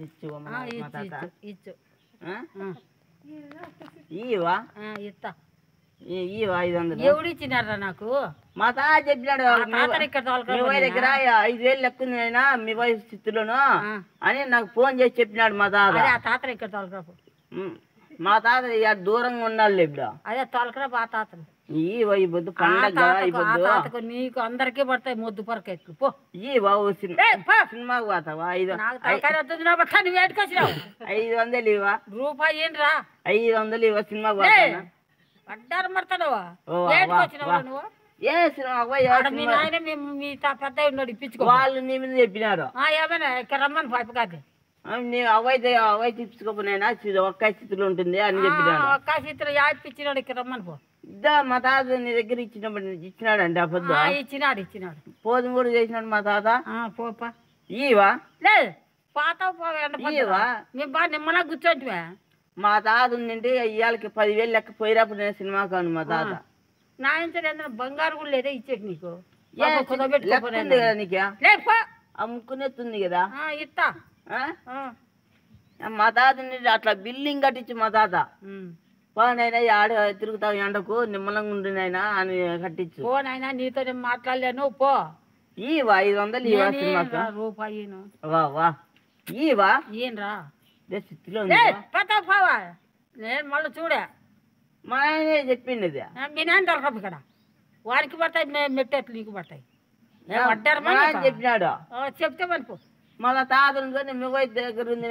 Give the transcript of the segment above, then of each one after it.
ఇచ్చు ఆ, ఇచ్చు ఇచ్చు ఇచ్చు ఈవా ఇస్తా. ఈవా 500 ఎవడు ఇచ్చినారా నాకు? మా తాత చెప్పినాడు మీ వారి దగ్గర 5,000 లెక్క ఉంది అయినా మీ వయసు స్థితిలోను అని నాకు ఫోన్ చేసి చెప్పినాడు మా తాత. ఆ తాతను ఇక్కడ తోలకరాపు. మా తాత దూరంగా ఉండాలి ఇప్పుడు. అదే తోలకరాపు ఆ తాతను. ఈ పొద్దు పండగ తాతకు నీకు అందరికీ పడతాయి మొద్దు పరకెట్లు. పో ఈ బాబు సినిమాకు పోతావా? 500 వేటుకొచ్చినావు. 500 ఇవా రూపాయి ఏంట్రా? 500 ఇవా సినిమాకు పోతావా? పడ్డారు మడతావా? వేటుకొచ్చినావు నువ్వు. ఏ సినిమా మీ నాయన మీ పెద్ద ఉన్నాడు ఇప్పించుకో. వాళ్ళు నీ మీద చెప్పినారు ఏమైనా ఇక్కడ రమ్మని పైపు కాదు. అవై తీసుకోపోయినా ఒక్క స్థితిలో ఉంటుంది అని చెప్పినాడు. ఒక్క స్థితిలో యాడిపించినాడు ఇక్కడ రమ్మని పో. మా తాత నీ దగ్గర ఇచ్చినాడండి ఆ పొద్దు. ఇచ్చినాడు ఇచ్చినాడు. పోదు కూడా చేసినాడు మా తాత. పోపా ఈవా లేదు పాతావు పోవా. మేము బాగా నిమ్మలా కూర్చోంటివే. మా తాత ఉండింటే ఇవాళకి 10,000 లెక్క పోయినప్పుడు నేను సినిమా కాను మా తాత. నా ఇంత బంగారు కూడా లేదే ఇచ్చేటి నీకు. కదా నీకే అమ్ముకునేస్తుంది కదా ఇస్తా. మా తాత అట్లా బిల్డింగ్ కట్టించు మా తాత. పోనైనా ఆడ తిరుగుతావు ఎండకు నిమ్మలంగా ఉండినైనా అని కట్టించు. పోనైనా నీతో నేను మాట్లాడలేను. పో ఈవా 500 ఇవా సినిమాకు రూపాయి వా ఈవా ఈయనరా స్థితిలో పోవా. నేను మళ్ళీ చూడే మా ఆయనే చెప్పింది అది. మీ నాన్న దొరకదు ఇక్కడ. వారికి పడతాయి మెట్టేట్లు నీకు పడతాయి. చెప్పినాడు చెప్తే మనిపో. మళ్ళా తాత మీ వైపు దగ్గర ఉంది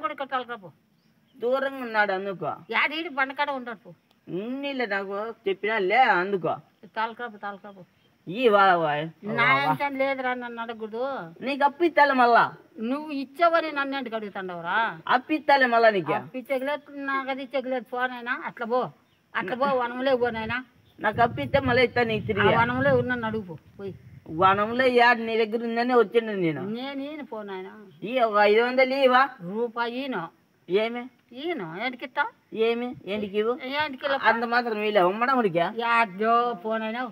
కూడా ఇక్కడ తొలకరాపు. దూరంగా ఉన్నాడు అందుకో. యాడీడి బండకాడ ఉండడు. ఉన్నీళ్ళే నాకు చెప్పినాలే అందుకో. తలకరాపు తలకరాపు. ఈ వా నా ఇంత లేదురా నన్ను అడగకూడదు. నీకు అప్పిస్తాలే మళ్ళా. నువ్వు ఇచ్చావని నన్ను ఎందుకు అడుగుతాండవరా? అప్పిస్తాలే మళ్ళా నీకు. అప్పిచ్చగలేదు నాకు అది ఇచ్చగలేదు. పోనైనా అట్లా పో అట్లా పో. వనంలో పోనైనా నాకు అప్పిస్తే మళ్ళీ ఇస్తా నీకు తిరిగి. వనంలో ఉన్నాను అడుగు పోయి. వనంలో నీ దగ్గర ఉందని వచ్చిండు నేను పోనాయన. ఈ 500 ఇవా రూపాయి ఏమి ఈయన ఏంటికిస్తా. ఏమి ఏంటికి అంత మాత్రం వీలే ఉమ్మడముడికా? యాడ్లో పోనైనా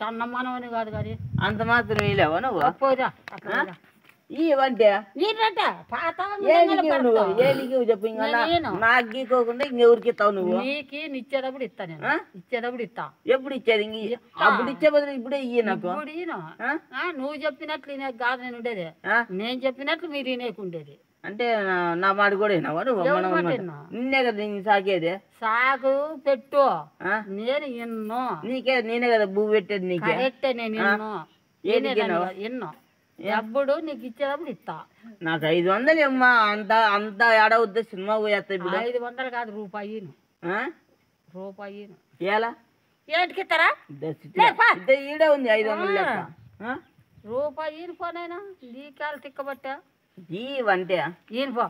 సన్నమానవని కాదు కానీ అంత మాత్రం వీలేవా నువ్వు? పోదా ఇవంటే చెప్పు. ఇంకా నాకు గీకోకుండా ఇంకెవరికి ఇస్తావు నువ్వు? నీకు ఇచ్చేటప్పుడు ఇస్తా నేను. ఇచ్చేటప్పుడు ఇస్తా. ఎప్పుడు ఇచ్చేది? అప్పుడు ఇచ్చే బదులు ఇప్పుడే ఇయ్య నాకు. నువ్వు చెప్పినట్లు ఈయనకు కాదు నేను ఉండేది. నేను చెప్పినట్లు మీరు ఈయనకు ఉండేది. అంటే నా మాట కూడా విన్నావా నువ్వు? నిన్నే కదా నేను సాకేది. సాగు పెట్టు నేను ఎన్నో. నీకే నేనే కదా భూ పెట్టేది నీకు. కరెక్టే నేను ఎన్నో. ఎప్పుడు నీకు ఇచ్చేటప్పుడు ఇస్తా. నాకు 500 అమ్మా. అంత ఏడవద్దు సినిమా పోయేస్తా. ఇప్పుడు 500 కాదు రూపాయి రూపాయి. ఎలా ఏంటికి ఇస్తారా? ఈడే ఉంది 500 లెక్క. రూపాయి పోనైనా నీకాలు తిక్కబట్టా ఈవంటే ఈయన పో.